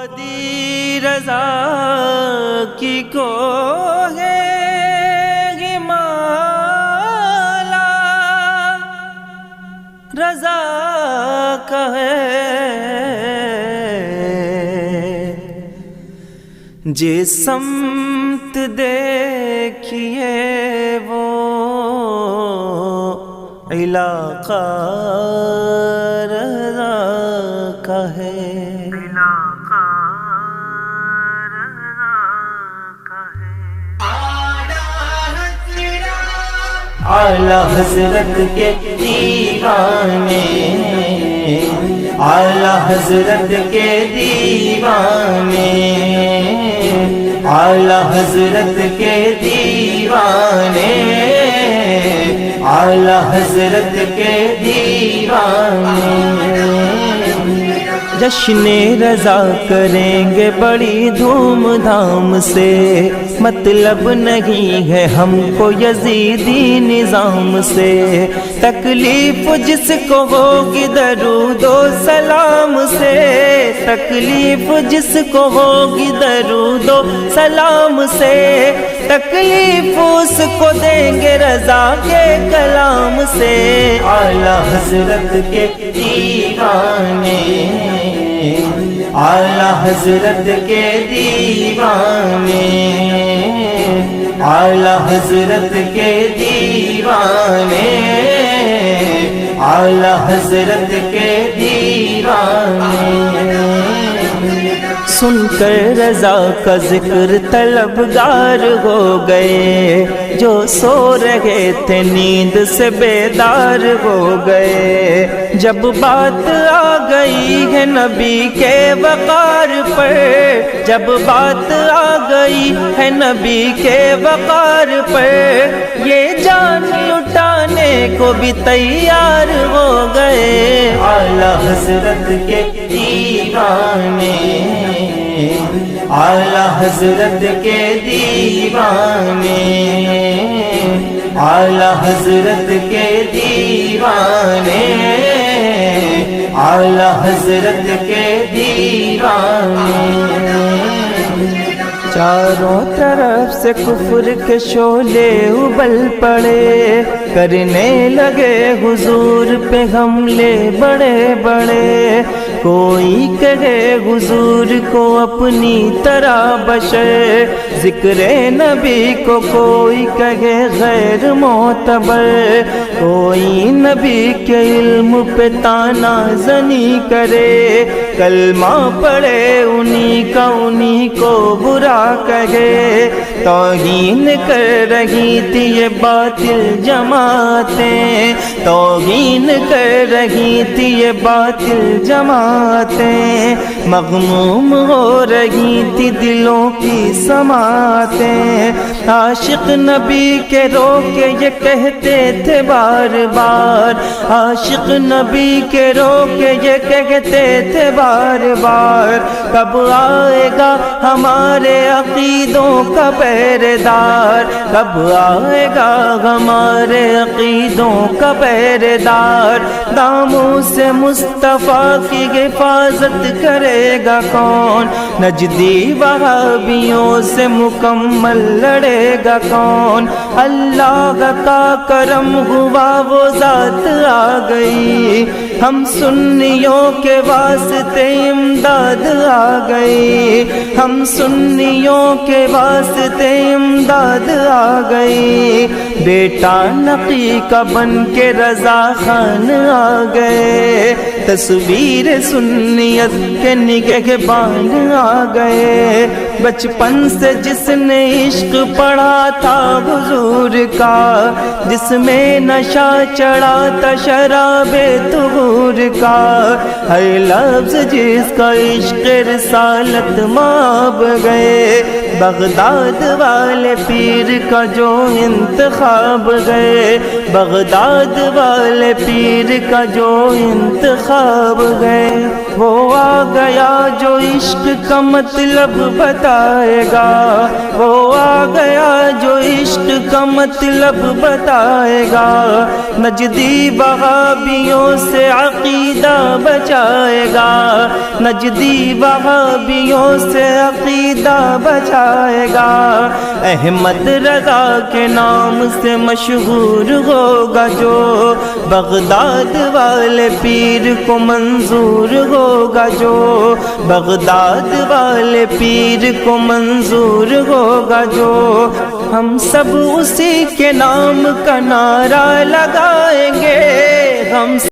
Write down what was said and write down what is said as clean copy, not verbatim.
وادی رضا کی کو ہے ہمالا رضا کا ہے جس سمت دیکھیے وہ علاقہ رضا کا ہے اعلیٰ حضرت کے دیوانے اعلیٰ حضرت کے دیوانے اعلیٰ حضرت کے دیوانے اعلیٰ حضرت کے دیوانے جشن رضا کریں گے بڑی دھوم دھام سے مطلب نہیں ہے ہم کو یزیدی نظام سے تکلیف جس کو ہوگی درود و سلام سے تکلیف جس کو ہوگی درود و سلام سے تکلیف اس کو دیں گے رضا کے کلام سے اعلیٰ حضرت کے دیوانے اعلیٰ حضرت کے دیوانے اعلیٰ حضرت کے دیوانے اعلیٰ حضرت کے دیوانے سن کر رضا کا ذکر طلبگار ہو گئے جو سو رہے تھے نیند سے بیدار ہو گئے جب بات آ گئی ہے نبی کے وقار پر جب بات آ گئی ہے نبی کے وقار پر یہ جان لٹانے کو بھی تیار ہو گئے اعلیٰ حضرت کے دیوانے اعلیٰ حضرت کے دیوانے اعلیٰ حضرت کے دیوانے اعلیٰ حضرت کے دیوانے چاروں طرف سے کفر کے شعلے ابل پڑے کرنے لگے حضور پہ حملے بڑے بڑے کوئی کہے حضور کو اپنی طرح بشر ذکر نبی کو کوئی کہے غیر معتبر کوئی نبی کے علم پہ تانا زنی کرے کلمہ پڑھے انہی کا انہی کو برا کہے توہین کر رہی تھی یہ باطل جماعتیں توہین کر رہی تھی یہ باطل جماعتیں مغموم ہو رہی تھی دلوں کی سماعتیں عاشق نبی کے رو کے یہ کہتے تھے بار بار عاشق نبی کے رو کے یہ کہتے تھے بار بار کب آئے گا ہمارے عقیدوں کا پہرےدار کب آئے گا ہمارے عقیدوں کا پہرےدار داموں سے مصطفیٰ کی حفاظت کرے گا کون نجدی وہابیوں سے مکمل لڑے گا کون اللہ کا کرم ہوا وہ ذات آ گئی ہم سنیوں کے واسطے امداد آ گئی ہم سنیوں کے واسطے امداد آ گئی بیٹا نقی کا بن کے رضا خان آ گئے تصویر سنیت کے نگہبان آ گئے بچپن سے جس نے عشق پڑھا تھا حضور کا جس میں نشہ چڑھا تھا شراب طہور کا ہر لفظ جس کا عشق رسالت ماب گئے بغداد والے پیر کا جو انتخاب گئے بغداد والے پیر کا جو انتخاب خواب گئے، وہ آ گیا جو عشق کا مطلب بتائے گا، وہ آ گیا جو عشق کا مطلب بتائے گا، نجدی وہابیوں سے عقیدہ بچائے گا، نجدی وہابیوں سے عقیدہ بچائے گا، احمد رضا کے نام سے مشہور ہوگا جو بغداد والے پیر کو منظور ہوگا، جو بغداد والے پیر کو منظور ہوگا، جو ہم سب اسی کے نام کا نعرہ لگائیں گے، ہم